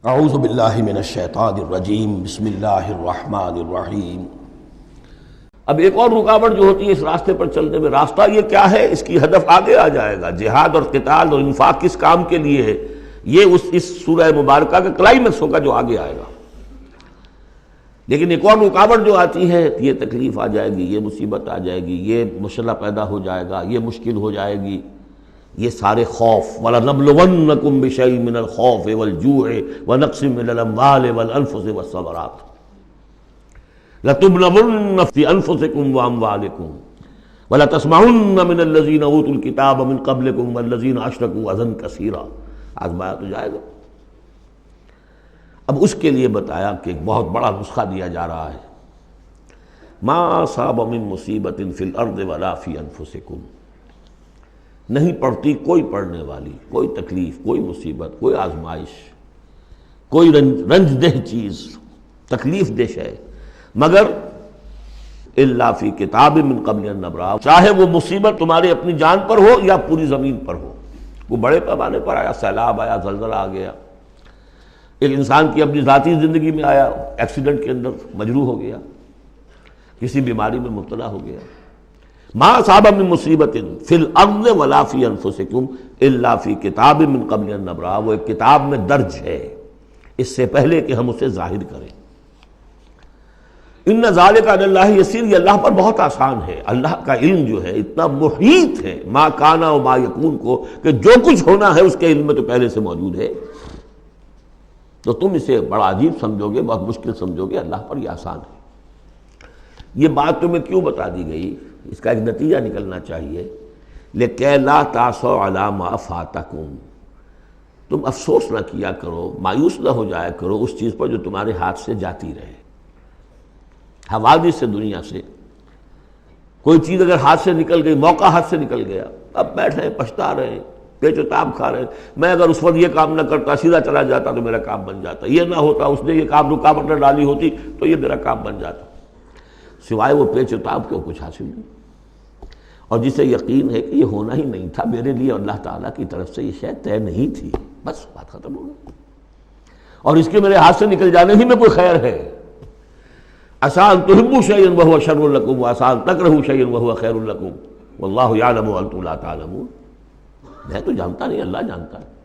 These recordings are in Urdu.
اعوذ باللہ من الشیطان الرجیم بسم اللہ الرحمن الرحیم۔ اب ایک اور رکاوٹ جو ہوتی ہے اس راستے پر چلنے میں، راستہ یہ کیا ہے، اس کی ہدف آگے آ جائے گا۔ جہاد اور قتال اور انفاق کس کام کے لیے ہے، یہ اس سورہ مبارکہ کا کلائمیکس ہوگا جو آگے آئے گا۔ لیکن ایک اور رکاوٹ جو آتی ہے، یہ تکلیف آ جائے گی، یہ مصیبت آ جائے گی، یہ مسئلہ پیدا ہو جائے گا، یہ مشکل ہو جائے گی، یہ سارے خوف وَلَنَبْلُوَنَّكُمْ بِشَيْءٍ مِّنَ الْخَوْفِ وَالْجُوعِ وَنَقْصٍ مِّنَ الْأَمْوَالِ وَالْأَنفُسِ وَالثَّمَرَاتِ لَتُبْلَوُنَّ فِي أَنفُسِكُمْ وَأَمْوَالِكُمْ وَلَتَسْمَعُنَّ مِنَ الَّذِينَ أُوتُوا الْكِتَابَ مِن قَبْلِكُمْ وَالَّذِينَ أَشْرَكُوا أَذًى كَثِيرًا۔ آزمایا تو جائے گا۔ اب اس کے لیے بتایا کہ ایک بہت بڑا نسخہ دیا جا رہا ہے، مَا أَصَابَ مِن مُّصِيبَةٍ فِي الْأَرْضِ وَلَا فِي أَنفُسِكُمْ، نہیں پڑتی کوئی پڑنے والی، کوئی تکلیف، کوئی مصیبت، کوئی آزمائش، کوئی رنج دہ چیز، تکلیف دہ ہے، مگر الا فی کتاب من قبل ان نبرأ، چاہے وہ مصیبت تمہاری اپنی جان پر ہو یا پوری زمین پر ہو۔ وہ بڑے پیمانے پر آیا، سیلاب آیا، زلزلہ آ گیا، ایک انسان کی اپنی ذاتی زندگی میں آیا، ایکسیڈنٹ کے اندر مجروح ہو گیا، کسی بیماری میں مبتلا ہو گیا۔ ما اصاب من مصیبت فی الارض ولا فی انفسکم الا فی کتاب من قبل ان نبرأ، وہ ایک کتاب میں درج ہے اس سے پہلے کہ ہم اسے ظاہر کریں۔ ان ذالک علی اللہ یسیر، یہ اللہ پر بہت آسان ہے۔ اللہ کا علم جو ہے اتنا محیط ہے ما کان و ما یکون کو، کہ جو کچھ ہونا ہے اس کے علم میں تو پہلے سے موجود ہے۔ تو تم اسے بڑا عجیب سمجھو گے، بہت مشکل سمجھو گے، اللہ پر یہ آسان ہے۔ یہ بات تمہیں کیوں بتا دی گئی، اس کا ایک نتیجہ نکلنا چاہیے، لِكَيْ لَا تَأْسَوْا عَلَىٰ مَا فَاتَكُمْ، تم افسوس نہ کیا کرو، مایوس نہ ہو جایا کرو اس چیز پر جو تمہارے ہاتھ سے جاتی رہے۔ حوادث سے، دنیا سے کوئی چیز اگر ہاتھ سے نکل گئی، موقع ہاتھ سے نکل گیا، اب بیٹھے ہیں پچھتا رہے ہیں، پیچ و تاب کھا رہے ہیں، میں اگر اس وقت یہ کام نہ کرتا، سیدھا چلا جاتا تو میرا کام بن جاتا، یہ نہ ہوتا، اس نے یہ کام رکاوٹ نہ ڈالی ہوتی تو یہ میرا کام بن جاتا۔ سوائے وہ پیچ و تاب کے کچھ حاصل نہیں، اور جسے یقین ہے کہ یہ ہونا ہی نہیں تھا میرے لیے، اللہ تعالیٰ کی طرف سے یہ شے طے نہیں تھی، بس بات ختم ہو گئی، اور اس کے میرے ہاتھ سے نکل جانے ہی میں کوئی خیر ہے۔ عسیٰ ان تحبوا شیئا وہو شر لکم وعسیٰ ان تکرہوا شیئا وہو خیر لکم واللہ یعلم وانتم لا تعلمون۔ میں تو جانتا نہیں، اللہ جانتا ہے۔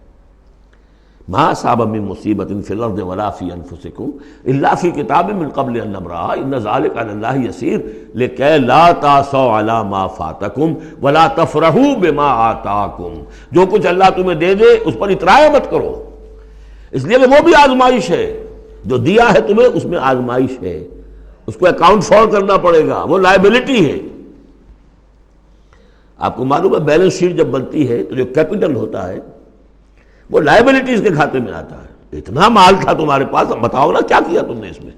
ما اصاب من مصیبت فی الارض ولا فی انفسکم الا فی کتاب من قبل ان نبرأ ان ذلک علی اللہ یسیر لکی لا تأسوا علی ما فاتکم ولا تفرحوا بما آتاکم، جو کچھ اللہ تمہیں دے دے اس پر اترایا مت کرو، اس لیے کہ وہ بھی آزمائش ہے، جو دیا ہے تمہیں اس میں آزمائش ہے، اس کو اکاؤنٹ فار کرنا پڑے گا، وہ لائبلٹی ہے۔ آپ کو معلوم ہے بیلنس شیٹ جب بنتی ہے تو جو کیپٹل ہوتا ہے وہ لائبلٹیز کے کھاتے میں آتا ہے۔ اتنا مال تھا تمہارے پاس، اب بتاؤ نا کیا کیا تم نے اس میں۔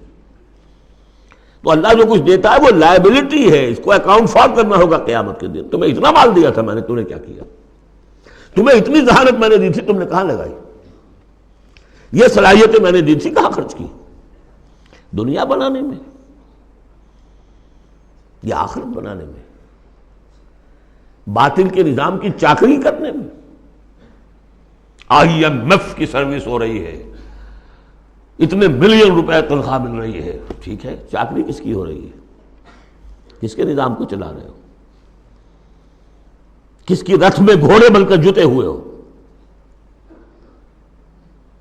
تو اللہ جو کچھ دیتا ہے وہ لائبلٹی ہے، اس کو اکاؤنٹ فار کرنا ہوگا قیامت کے دن۔ تمہیں اتنا مال دیا تھا میں نے، تم نے کیا کیا؟ تمہیں اتنی ذہانت میں نے دی تھی، تم نے کہاں لگائی؟ یہ صلاحیتیں میں نے دی تھی، کہاں خرچ کی؟ دنیا بنانے میں یا آخرت بنانے میں؟ باطل کے نظام کی چاکری کرنے میں؟ IMF کی سروس ہو رہی ہے، اتنے ملین روپے تنخواہ مل رہی ہے، ٹھیک ہے، چاکری کس کی ہو رہی ہے؟ کس کے نظام کو چلا رہے ہو؟ کس کی رتھ میں گھوڑے بن کر جتے ہوئے ہو؟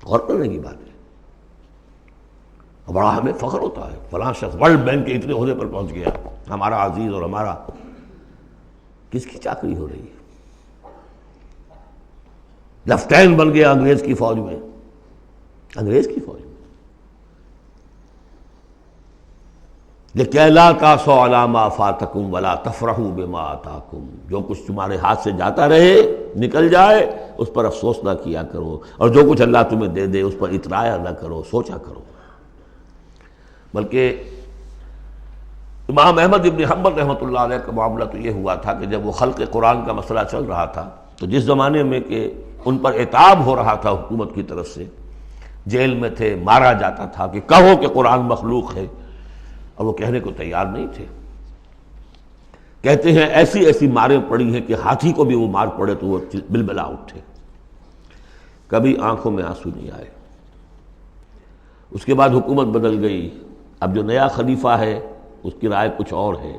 غور کرنے کی بات ہے۔ بڑا ہمیں فخر ہوتا ہے، فلاں شخص ورلڈ بینک کے اتنے عہدے پر پہنچ گیا، ہمارا عزیز اور ہمارا۔ کس کی چاکری ہو رہی ہے؟ لیفٹیننٹ بن گیا انگریز کی فوج میں، انگریز کی فوج میں۔ لِكَيْ لَا تَأْسَوْا عَلَىٰ مَا فَاتَكُمْ وَلَا تَفْرَحُوا بِمَا آتَاكُمْ، جو کچھ تمہارے ہاتھ سے جاتا رہے، نکل جائے، اس پر افسوس نہ کیا کرو، اور جو کچھ اللہ تمہیں دے دے اس پر اترایا نہ کرو، سوچا کرو۔ بلکہ امام احمد ابن حنبل رحمۃ اللہ علیہ کا معاملہ تو یہ ہوا تھا کہ جب وہ خلق قرآن کا مسئلہ چل رہا تھا تو جس زمانے میں کہ ان پر عتاب ہو رہا تھا حکومت کی طرف سے، جیل میں تھے، مارا جاتا تھا کہ کہو کہ قرآن مخلوق ہے، اور وہ کہنے کو تیار نہیں تھے۔ کہتے ہیں ایسی ایسی ماریں پڑی ہیں کہ ہاتھی کو بھی وہ مار پڑے تو وہ بلبلا اٹھے۔ کبھی آنکھوں میں آنسو نہیں آئے، اس کے بعد حکومت بدل گئی، اب جو نیا خلیفہ ہے اس کی رائے کچھ اور ہے،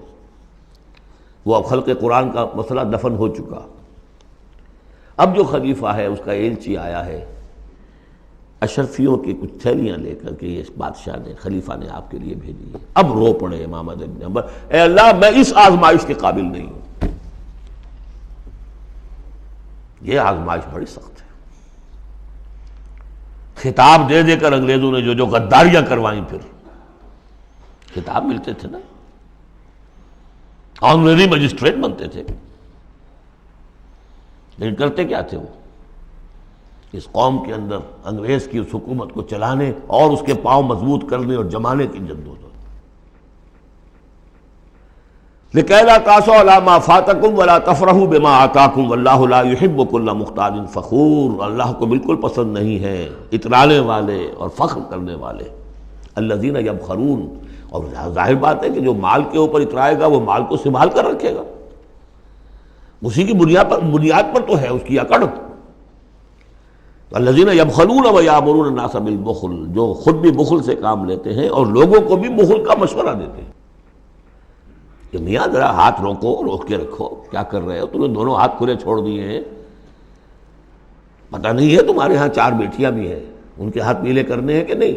وہ اب خلق قرآن کا مسئلہ دفن ہو چکا۔ اب جو خلیفہ ہے اس کا ایلچی آیا ہے اشرفیوں کی کچھ تھیلیاں لے کر کے، یہ بادشاہ نے، خلیفہ نے آپ کے لیے بھیجی ہے۔ اب رو پڑے امام احمد بن حنبل، اے اللہ میں اس آزمائش کے قابل نہیں ہوں۔ یہ آزمائش بڑی سخت ہے۔ خطاب دے دے کر انگریزوں نے جو غداریاں کروائیں، پھر خطاب ملتے تھے نا، آنریری مجسٹریٹ بنتے تھے، لیکن کرتے کیا تھے وہ؟ اس قوم کے اندر انگریز کی اس حکومت کو چلانے اور اس کے پاؤں مضبوط کرنے اور جمانے کی جدوجہد۔ لِكَيْ لَا تَأْسَوْا عَلَىٰ مَا فَاتَكُمْ وَلَا تَفْرَحُوا بِمَا آتَاكُمْ وَاللَّهُ لَا يُحِبُّ كُلَّ مُخْتَالٍ فَخُورٍ۔ اللہ کو بالکل پسند نہیں ہے اترانے والے اور فخر کرنے والے، الذین یبخلون، اور ظاہر بات ہے کہ جو مال کے اوپر اترائے گا وہ مال کو سنبھال کر رکھے گا، اسی کی بنیاد پر تو ہے اس کی اکڑ۔ الذین یبخلون ویامرون الناس بالبخل، جو خود بھی بخل سے کام لیتے ہیں اور لوگوں کو بھی بخل کا مشورہ دیتے ہیں کہ میاں ذرا ہاتھ روک کے رکھو، کیا کر رہے ہو؟ تم نے دونوں ہاتھ کھلے چھوڑ دیے ہیں، پتہ نہیں ہے تمہارے ہاں 4 بیٹیاں بھی ہیں، ان کے ہاتھ پیلے کرنے ہیں کہ نہیں؟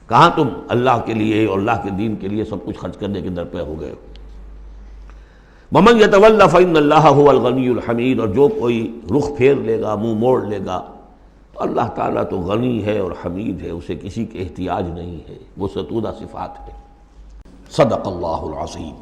کہاں تم اللہ کے لیے اور اللہ کے دین کے لیے سب کچھ خرچ کرنے کے درپے ہو گئے ہو؟ وَمَن يَتَوَلَّ فَإِنَّ اللَّهَ هُوَ الْغَنِيُّ الْحَمِيدُ، اور جو کوئی رخ پھیر لے گا، منہ موڑ لے گا، تو اللہ تعالیٰ تو غنی ہے اور حمید ہے، اسے کسی کے احتیاج نہیں ہے، وہ ستودہ صفات ہے۔ صدق اللہ العظیم۔